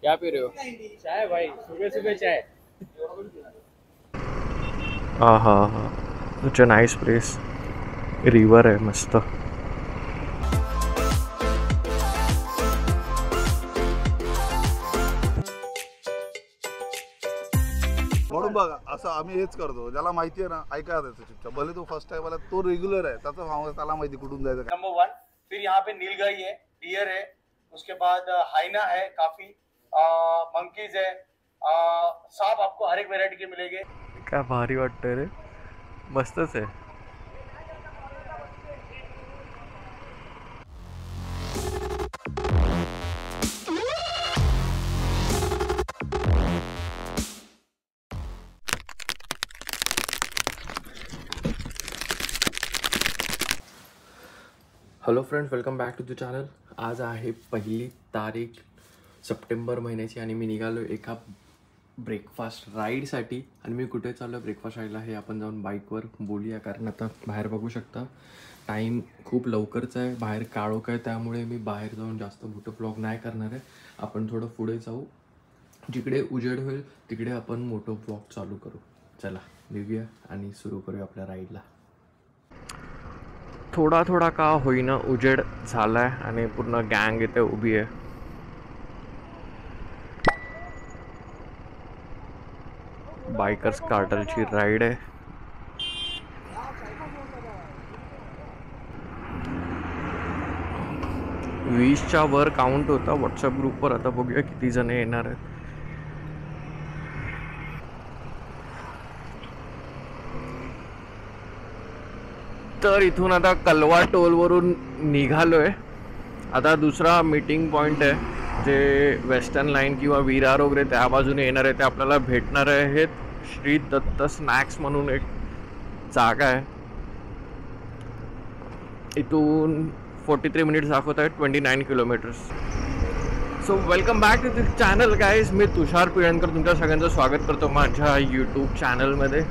क्या पी रहे हो? चाय भाई, सुबह सुबह चाय। हाँ हाँ हाँ, such a nice place. River आहे मस्त. म्हणून बघा असं आम्ही हेच करतो, ज्याला माहिती आहे ना ऐका द्यायचं चुपचाप, भले तो फर्स्ट टाइम आला तो रेग्युलर आहे त्याचा फार्म त्याला माहिती कुठून जायचं. नंबर 1, फिर यहाँ पे नीलगाई है, डियर है, उसके बाद हाइना है, काफी मंकीज है, सांप आपको हर एक वेरायटी के मिलेंगे. काय भारी वाटतंय रे, मस्तच आहे. Hello friends, welcome back to the channel. आज आहे 1 तारीख सप्टेंबर महिन्याची आणि मी निघालो एका ब्रेकफास्ट राईडसाठी. आणि मी कुठे चाललो ब्रेकफास्ट राईडला हे आपण जाऊन बाईकवर बोलूया, कारण आता बाहेर बघू शकता टाईम खूप लवकरचा आहे, बाहेर काळोख आहे, त्यामुळे मी बाहेर जाऊन जास्त मोठं ब्लॉग नाही करणार आहे. आपण थोडं पुढे जाऊ, जिकडे उजेड होईल तिकडे आपण मोठं ब्लॉग चालू करू. चला निघूया आणि सुरू करूया आपल्या राईडला. थोडा थोडा का होईना उजेड झालाय आणि पूर्ण गँग इथे उभी आहे. बायकर्स कार्टरची राईड आहे. वीसच्या वर काउंट होता व्हॉट्सअप ग्रुपवर. आता बघूया किती जण येणार आहेत. तर इथून आता कलवा टोलवरून निघालोय. आता दुसरा मीटिंग पॉईंट आहे जे वेस्टर्न लाईन किंवा विरार वगैरे त्या बाजूने येणार आहे, ते आपल्याला भेटणार आहेत. श्री दत्त स्नॅक्स म्हणून एक जागा आहे. इथून 43 मिनिट्स दाखवत आहे, 29 kilometres. So welcome back to this channel guys. मी तुषार पिळणकर तुमच्या सगळ्यांचं स्वागत करतो माझ्या यूट्यूब चॅनलमध्ये.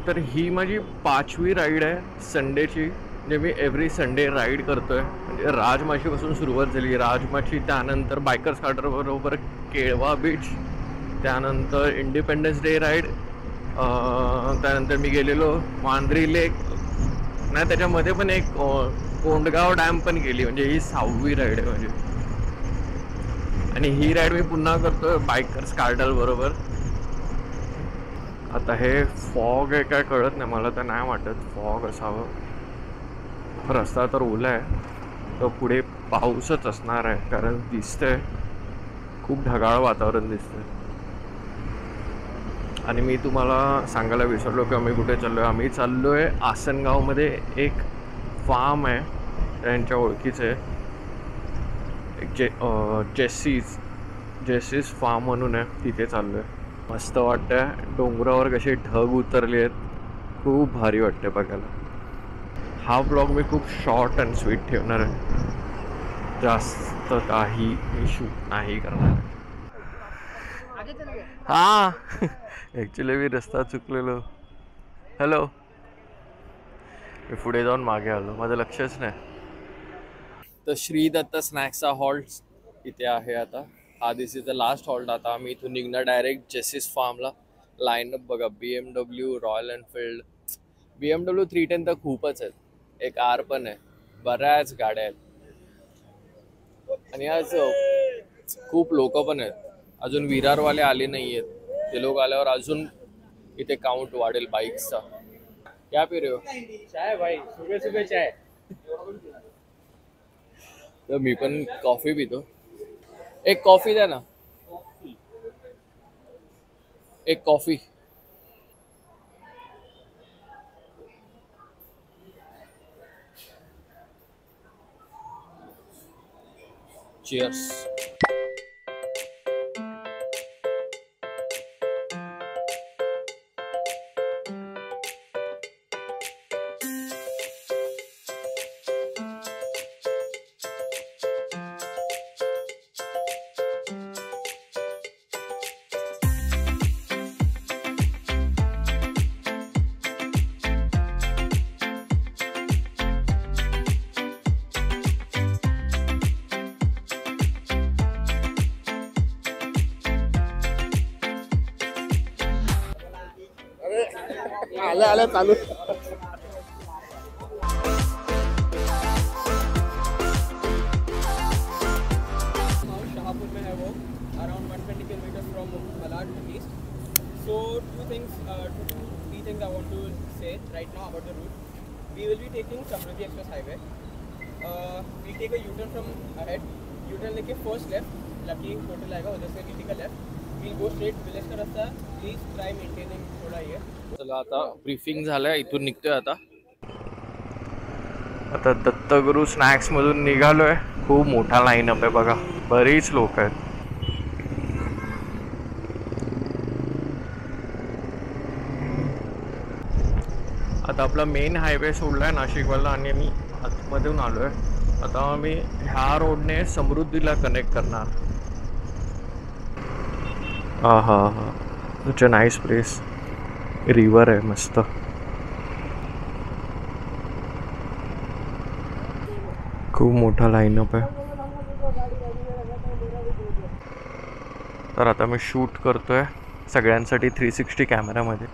तर ही माझी 5वी राईड आहे संडेची, म्हणजे मी एव्हरी संडे राईड करतो आहे. म्हणजे राजमाशीपासून सुरुवात झाली. राजमाशी, त्यानंतर बायकर्स कार्टर बरोबर केळवा बीच, त्यानंतर इंडिपेंडन्स डे राईड, त्यानंतर मी गेलेलो मांजरी लेक, नाही त्याच्यामध्ये पण एक कोंडगाव डॅम पण गेली. म्हणजे ही 6वी राईड आहे माझी. आणि ही राईड मी पुन्हा करतो बायकर्स कार्टर बरोबर. आता हे फॉग आहे काय कळत नाही मला, तर नाही वाटत फॉग असावं. रस्ता तर ओला आहे, तर पुढे पाऊसच असणार आहे, कारण दिसतंय खूप ढगाळ वातावरण दिसतंय. आणि मी तुम्हाला सांगायला विसरलो की आम्ही कुठे चाललो आहे. आम्ही चाललो आहे आसनगावमध्ये. एक फार्म आहे त्यांच्या ओळखीचे, जेसीस फार्म म्हणून आहे, तिथे चाललो आहे. मस्त वाटतंय. डोंगरावर कसे ढग उतरले आहेत, खूप भारी वाटते बघायला. हा ब्लॉग मी खूप शॉर्ट अँड स्वीट ठेवणार आहे, जास्त काही मी शूट नाही करणार आहे. हा ॲक्च्युली मी रस्ता चुकलेलो. हॅलो, मी पुढे जाऊन मागे आलो, माझं लक्षच नाही. तर श्री दत्त स्नॅक्सचा हॉल्ट इथे आहे आता. हा दिस इज द लास्ट हॉल्ट. आता आम्ही इथून निघणार डायरेक्ट जेसिस फार्मला. लाईनअप बघा, BMW, रॉयल एनफिल्ड, BMW 310 तर खूपच आहेत, एक R पण आहे, बऱ्याच गाड्या आहेत. आणि आज खूप लोक पण आहेत, अजून विरारवाले आले नाही आहेत. ते लोक आल्यावर अजून इथे काउंट वाढेल बाईक्सचा. क्या पी रहे हो? चाय भाई, सुबह सुबह चाय. तर मी पण कॉफी पितो. एक कॉफी द्या ना, एक कॉफी. चियर्स. आल्या आल्या चालू. Shahapur mein hai wo, around 120 kilometers from Malad east. So three things I want to say right now about the route. We will be taking Samruddhi Express Highway. We take a U-turn from ahead. U-turn लेके first left, lucky hotel आएगा उधर से we take a left. We'll go straight village का रास्ता. Please try maintaining थोड़ा ये. चला आता briefing झालं, इथून निघतोय आता. आता दत्तगुरु स्नॅक्स मधून निघालोय. खूप मोठा लाईनअप आहे बघा, बरीच लोक आहेत. आता आपला मेन हायवे सोडलाय नाशिकवाला आणि मी आतमधून आलोय. आता मी ह्या रोडने समृद्धीला कनेक्ट करणार. हा सच अ नाईस प्लेस. रिवर आहे मस्त. खूप मोठा लाईनअप आहे. तर आता मी शूट करतोय सगळ्यांसाठी 360 कॅमेरामध्ये.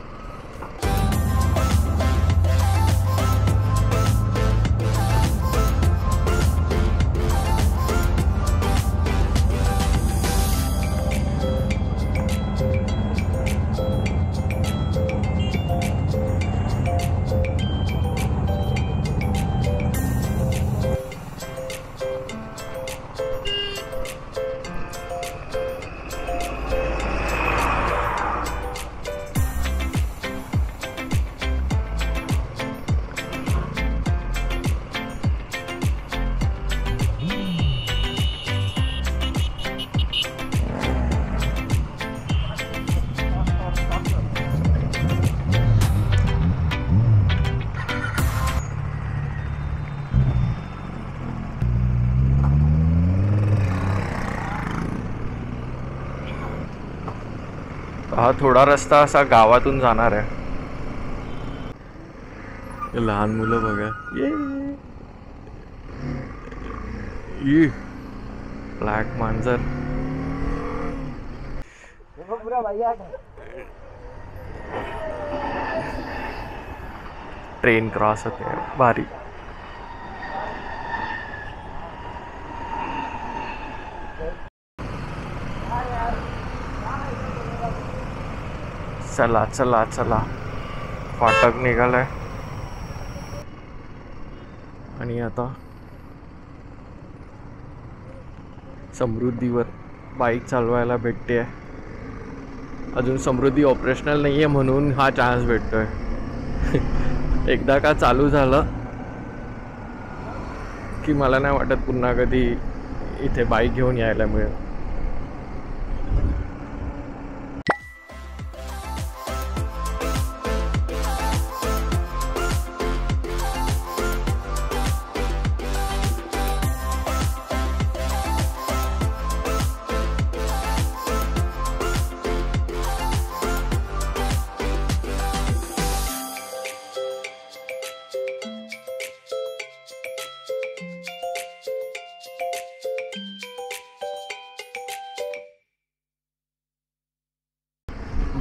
हा थोडा रस्ता असा गावातून जाणार आहे. लहान मुलं बघा, ये ब्लॅक मांजर. ट्रेन क्रॉस होते, भारी. चला चला चला, फाटक निघालाय आणि आता समृद्धीवर बाईक चालवायला भेटते. अजून समृद्धी ऑपरेशनल नाही आहे म्हणून हा चान्स भेटतोय. एकदा का चालू झालं की मला नाही वाटत पुन्हा कधी इथे बाईक घेऊन यायला मिळेल.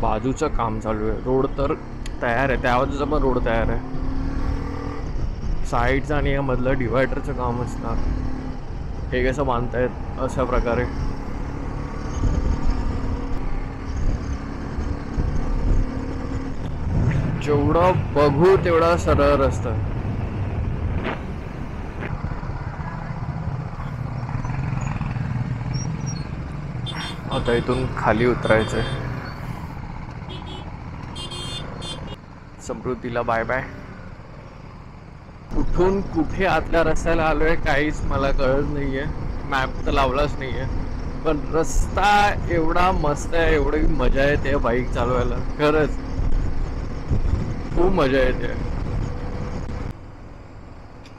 बाजूचं काम चालू आहे. रोड तर तयार आहे, त्या बाजूचा पण रोड तयार आहे. साईडचं आणि यामधलं डिवायडरचं काम असणार. हे कसं बांधतायत अशा प्रकारे. जेवढं बघू तेवढा सरळ रस्ता. आता इथून खाली उतरायचंय. समृद्धीला बाय बाय. कुठून कुठे आतल्या रस्त्याला आलोय काहीच मला कळत नाहीये. मॅप तर लावलाच नाहीये, पण रस्ता एवढा मस्त आहे, एवढी मजा येते बाईक चालवायला. खरंच खूप मजा येते.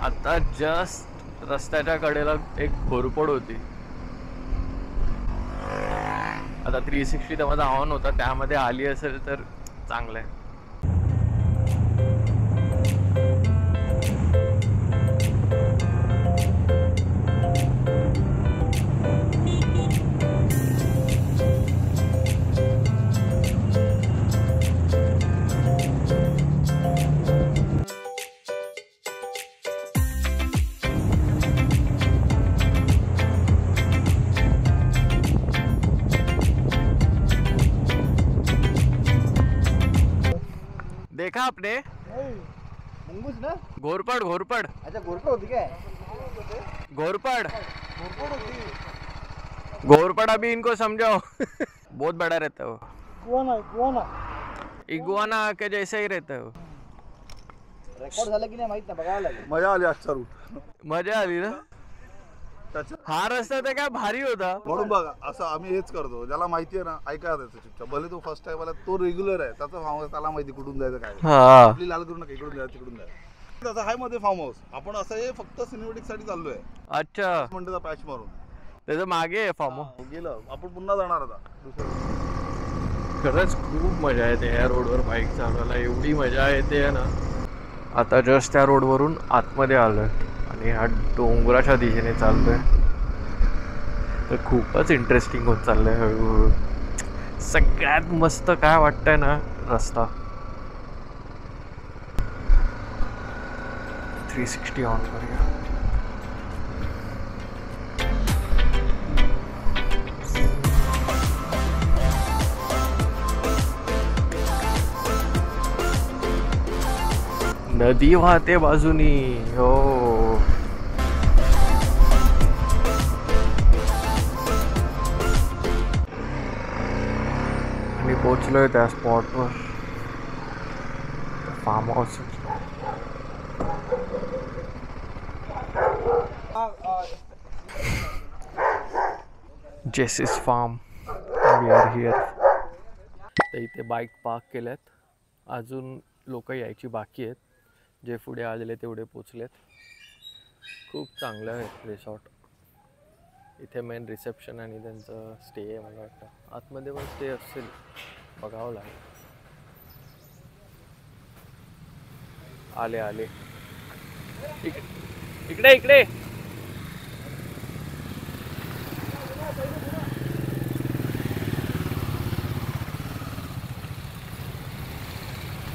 आता जस्ट रस्त्याच्या कडेला एक घोरपड होती. आता 360 तर माझा ऑन होता, त्यामध्ये आली असेल तर चांगलं आहे. देखा आपने? मुंगूस ना? घोरपड घोरपड अच्छा घोरपड होती काय? घोरपड घोरपड होती. घोरपड अभी इनको समझाओ बहुत बड़ा रहता है वो. इगुआना इगुआना के जैसा ही रहता है वो. रेकॉर्ड झालं की नाही माहित नाही, बघावं लागेल. मजा आली आजचा रूट. मजा आली ना. त्याच्या हा रस्ता तर काय भारी होता. म्हणून बघा असं आम्ही हेच करतो, ज्याला माहिती आहे ना ऐका त्याचं चुपचाप. भले तो फर्स्ट टाइम आला तो रेग्युलर आहे, त्याचा फार्म हाऊस त्याला माहिती कुठून जायचं काय. हा आपली लाल करू नका, इकडून जायचं तिकडून जायचं. त्याचा हाय मध्ये फार्म हाऊस. आपण असं हे फक्त सिनेमॅटिक साठी चाललोय अच्छा. म्हणतो पॅच मारून त्याचं मागे आहे फार्म. गेलं. आपण पुन्हा जाणार आता दुसरं. खरंच खूप मजा येते या रोडवर बाईक चालवायला. एवढी मजा येते ना. आता जस्ट त्या रोडवरून आतमध्ये आलोय आणि हा डोंगराच्या दिशेने चाललोय. तर खूपच इंटरेस्टिंग होत चाललंय हळूहळू. सगळ्यात मस्त काय वाटतंय ना रस्ता. 360 ऑन करूया. नदी वाहते बाजूनी. हो आणि पोचलोय त्या स्पॉटवर. Farm house. जेसिस फार्म. We are here. तर इथे बाईक पार्क केल्यात. अजून लोक यायची बाकी आहेत. जे पुढे आलेले तेवढे पोचलेत. खूप चांगलं आहे रिसॉर्ट. इथे मेन रिसेप्शन आणि त्यांचं स्टे आहे मला वाटतं. आतमध्ये पण स्टे असेल, बघावं लागेल. आले आले इकडे इकडे.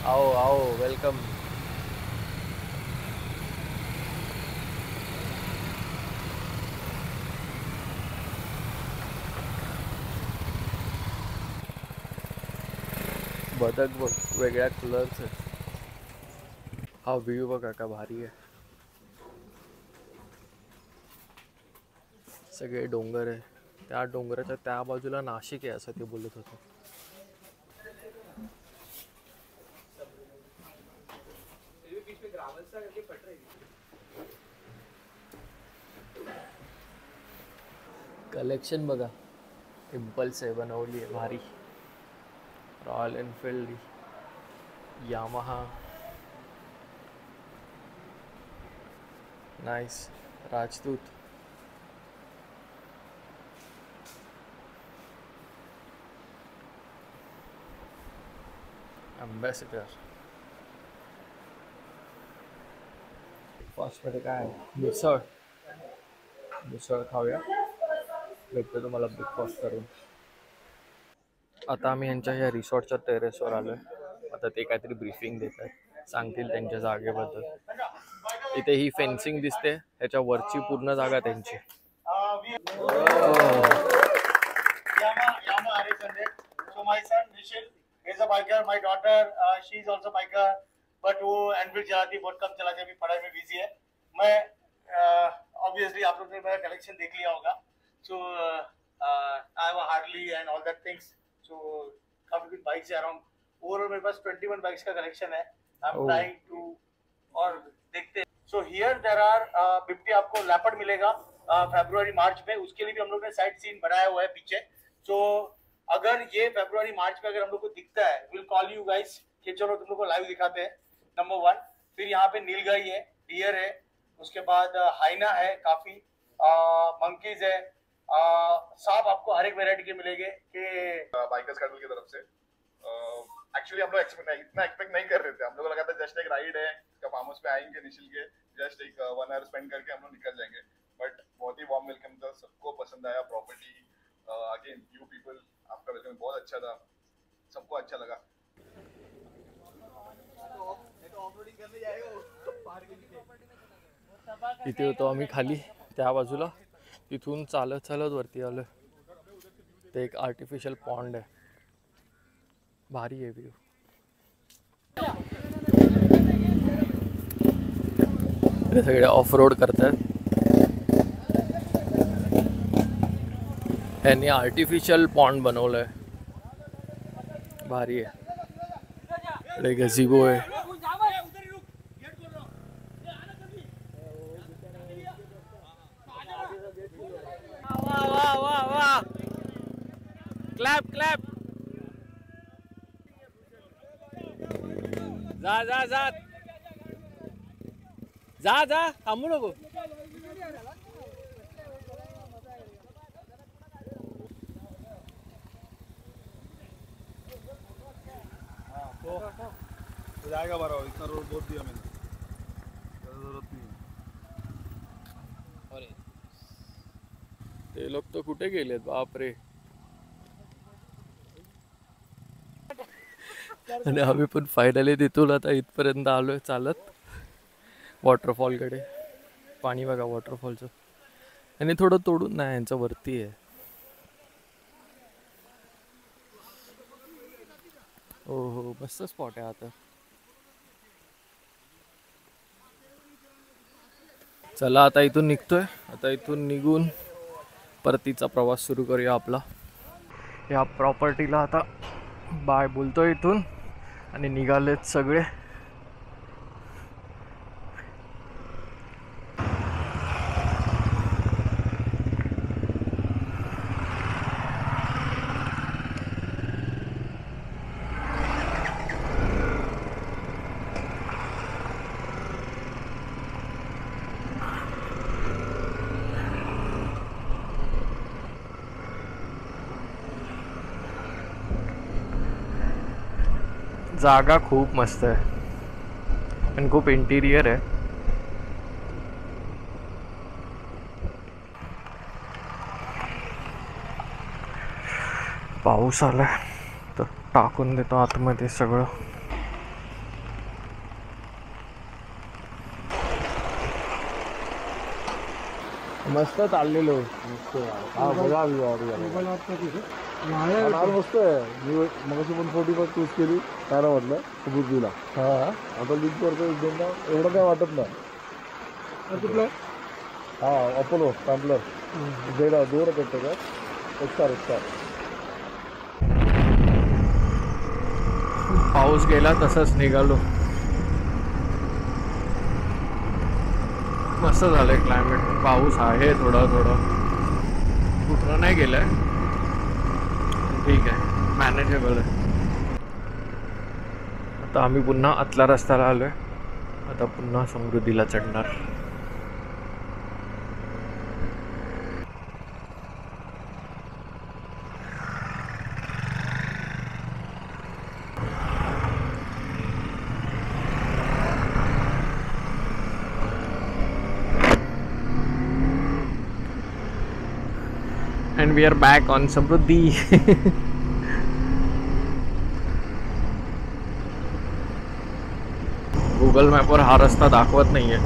आओ आओ वेलकम. बदक बघ वेगळ्या कलरचं. हा व्ह्यू बघा का भारी आहे. सगळे डोंगर आहे. त्या डोंगराच्या त्या बाजूला नाशिक आहे असं ते बोलत होतं. कलेक्शन बघा. इम्पल्स आहे बनवली आहे भारी. Royal Enfield, Yamaha. नाइस. राजदूत. अम्बॅसिडर. फास्टमध्ये काय मिसळ. मिसळ खाऊया. भेटतो तुम्हाला ब्रेकफास्ट करून. आता आम्ही यांच्या या रिसॉर्टच्या टेरेसवर आलोय. आता ते काहीतरी ब्रीफिंग देत आहेत, सांगतील त्यांच्या जागेबद्दल. इथे ही फेन्सिंग दिसते, ह्याच्या वरची पूर्ण जागा त्यांची. My daughter she is also biker, but वो एनफील्ड चलाती बहुत कम चलाती, अभी पढ़ाई में बिजी है. मैं ऑब्वियसली आप लोगों ने मेरा कलेक्शन देख लिया होगा. So I have a Harley and all that things. So काफी कुछ बाइक्स है अराउंड. ओवरऑल मेरे पास 21 बाइक्स का कलेक्शन है. आई एम ट्राइंग टू और देखते हैं. सो हियर देयर आर 50 आपको लैपर्ड मिलेगा फरवरी मार्च में. उसके लिए भी हम लोग ने साइड सीन बनाया हुआ है पीछे. सो अगर ये फरवरी मार्च में अगर हम लोग को दिखता है, विल कॉल यू गाइस कि चलो तुम लोग को लाइव दिखाते हैं. नंबर 1. फिर यहाँ पे नीलगाई है, डियर है, उसके बाद हाइना है, काफी मंकीज है, सांप आपको हर एक वेराइटी के मिलेंगे. कि बाइकर्स कैटल की तरफ से एक्चुअली हम लोग इतना एक्सपेक्ट नहीं कर रहे थे. हम लोग लगा था जस्ट एक राइड है, फार्म हाउस पे आएंगे, निशिल के जस्ट एक 1 आवर स्पेंड करके हम लोग निकल जाएंगे. बट बहुत ही वार्म वेलकम था, सबको पसंद आया. प्रॉपर्टी अगेन यू पीपल, आपका वेलकम बहुत अच्छा था, सबको अच्छा लगा. इथे होतो आम्ही खाली त्या बाजूला. तिथून चालत चालत वरती आलो. ते एक आर्टिफिशियल पॉन्ड आहे, भारी आहे व्ह्यू. हे सगळे ऑफ रोड करतात. यांनी आर्टिफिशियल पॉन्ड बनवलंय, भारी आहे. इकडे गझिबो आहे. वाह वाह वाह वाह, क्लॅप क्लॅप. जा जा जा जा जा, थांबू नको. जाएगा बराबर, इतना रोड बहुत दिया मैंने, जरूरत नहीं. ते लोक तर कुठे गेलेत बापरे. आणि आम्ही पण फायनली तिथून आता इथपर्यंत आलोय चालत वॉटरफॉल कडे. पाणी बघा वॉटरफॉलचं, आणि थोडं तोडून नाही, यांचं वरती आहे. हो हो, मस्त स्पॉट आहे आता. चला आता इथून निघतोय. आता इथून निघून परतीचा प्रवास सुरू करूया आपला. या प्रॉपर्टीला आता बाय बोलतोय इथून, आणि निघालेत सगळे. जागा खूप मस्त आहे आणि खूप इंटिरियर आहे. पाऊस आलाय तर टाकून देतो आतमध्ये सगळं. मस्त चाललेलो. हा बघा मस्त आहे. मी मगाशी पण 45 चूज केली, काय म्हटलं बुद्धीला. हा आता लिंक करतो एक दोनदा, एवढं काय वाटत नाही. कुठलं? हा अपोलो स्टॅम्पलर जेडा दूर करतो का. एक पाऊस गेला तसंच निघालो. मस्त झालंय क्लायमेट. पाऊस आहे थोडा थोडा, कुठं नाही गेलाय, ठीक आहे, मॅनेजेबल आहे. आता आम्ही पुन्हा आतल्या रस्त्याला आलोय. आता पुन्हा समृद्धीला चढणार. And we are back on Samruddhi. Google मॅपवर हा रस्ता दाखवत नाहीये.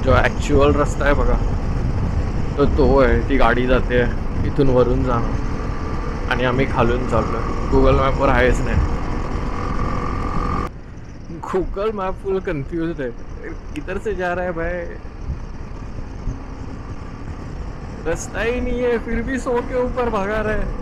जो ॲक्च्युअल रस्ता आहे बघा तो आहे. ती गाडी जाते इथून वरून जाणं, आणि आम्ही खालून चाललोय. गुगल मॅपवर आहेच नाही. गूगल मैप फुल कंफ्यूज है, किधर से जा रहा है भाई, रास्ता ही नहीं है, फिर भी 100 के ऊपर भगा रहा है।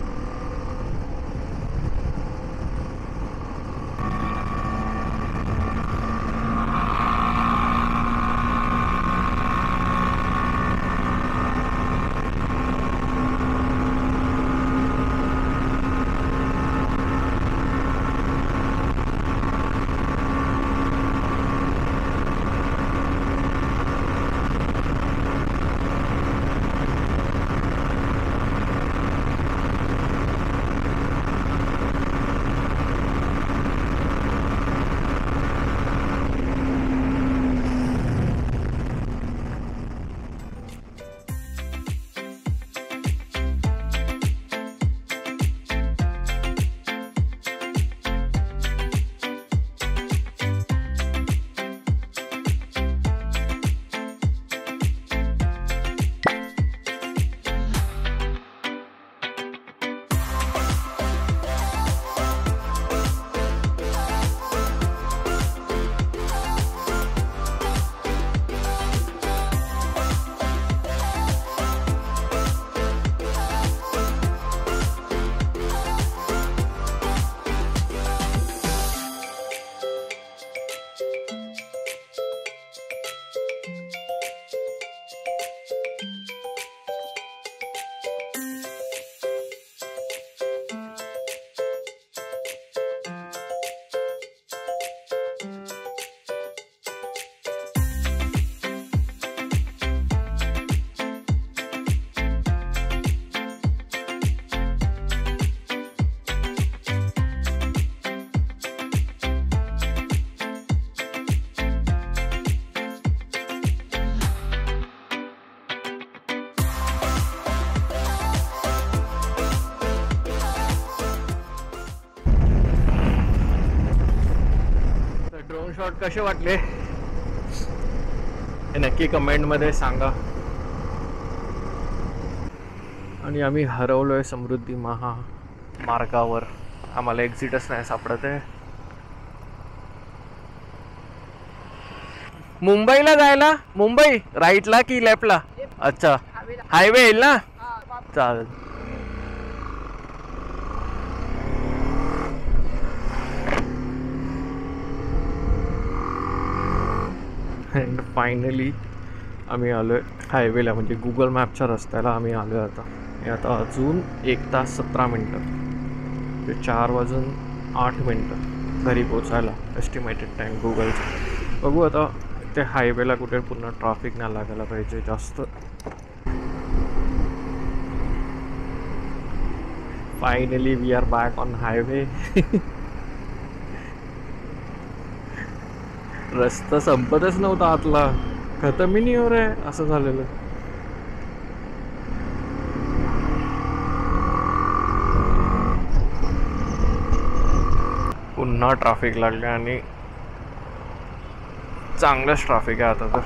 शॉट कसे वाटले हे नक्की कमेंटमध्ये सांगा. आणि आम्ही हरवलोय समृद्धी महामार्गावर, आम्हाला एक्झिटच नाही सापडत आहे. मुंबईला जायला, मुंबई राईटला की लेफ्टला? अच्छा हायवे येईल ना, चालेल. अँड फायनली आम्ही आलोय हायवेला, म्हणजे गुगल मॅपच्या रस्त्याला आम्ही आलोय आता. हे आता अजून 1 तास 17 मिनटं, म्हणजे 4:08 घरी पोचायला एस्टिमेटेड टाईम गुगलचा. बघू आता ते हायवेला कुठे पूर्ण ट्रॅफिक नाही लागायला पाहिजे जास्त. Finally we are back on highway. रस्ता संपतच नव्हता आतला, खतम ही नाही हो रे, असं झालेलं. पुन्हा ट्रॅफिक लागले आणि चांगलंच ट्रॅफिक आहे आता तर.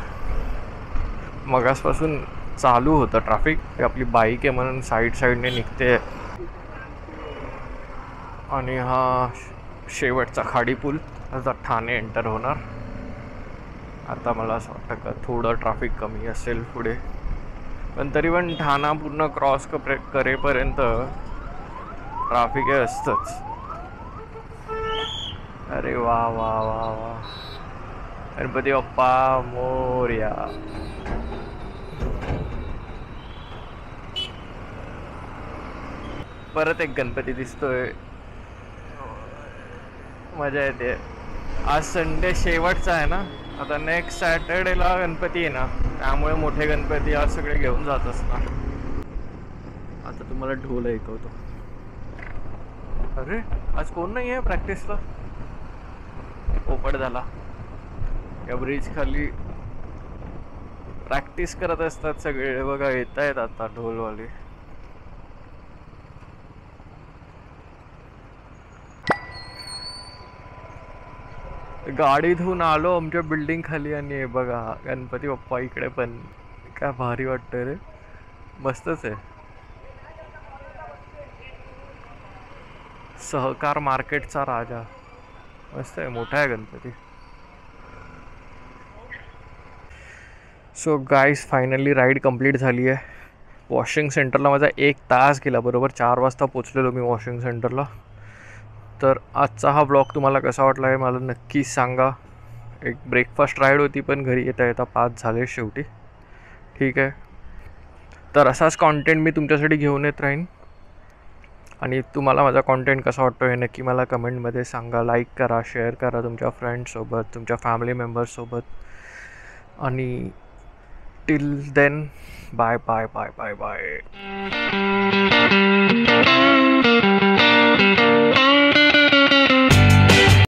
मगासपासून चालू होतं ट्रॅफिक, आपली बाईक आहे म्हणून साईडने निघते. आणि हा शेवटचा खाडी पूल, आता ठाणे एंटर होणार. आता मला असं वाटतं का थोडं ट्रॅफिक कमी असेल पुढे, पण तरी पण ठाणा पूर्ण क्रॉस करेपर्यंत ट्रॅफिक हे असतंच. अरे वा वा वा वा, गणपती बाप्पा मोरया. परत एक गणपती दिसतोय, मजा येते. आज संडे शेवटचा आहे ना, आता नेक्स्ट सॅटर्डेला गणपती आहे ना, त्यामुळे मोठे गणपती आज सगळे घेऊन जात असणार. आता तुम्हाला ढोल ऐकवतो. अरे आज कोण नाही आहे प्रॅक्टिसला, पोपट झाला. या ब्रिज खाली प्रॅक्टिस करत असतात सगळे, बघा येत आहेत आता ढोलवाले. गाडीतून आलो आमच्या बिल्डिंग खाली आणि बघा गणपती बाप्पा इकडे पण. काय भारी वाटतंय रे, मस्तच आहे. सहकार मार्केटचा राजा, मस्त आहे, मोठा आहे Ganpati. So guys finally ride complete झाली आहे. वॉशिंग सेंटरला माझा 1 तास गेला, बरोबर 4 वाजता पोचलेलो मी वॉशिंग सेंटरला. तर आजचा हा ब्लॉग तुम्हाला कसा वाटला आहे मला नक्की सांगा. एक ब्रेकफास्ट राईड होती, पण घरी येता येता 5 झाले शेवटी. ठीक आहे, तर असाच कॉन्टेंट मी तुमच्यासाठी घेऊन येत राहीन. आणि तुम्हाला माझा कॉन्टेंट कसा वाटतो हे नक्की मला कमेंटमध्ये सांगा. लाईक करा, शेअर करा तुमच्या फ्रेंड्ससोबत, तुमच्या फॅमिली मेंबर्ससोबत. आणि till then bye bye bye bye bye.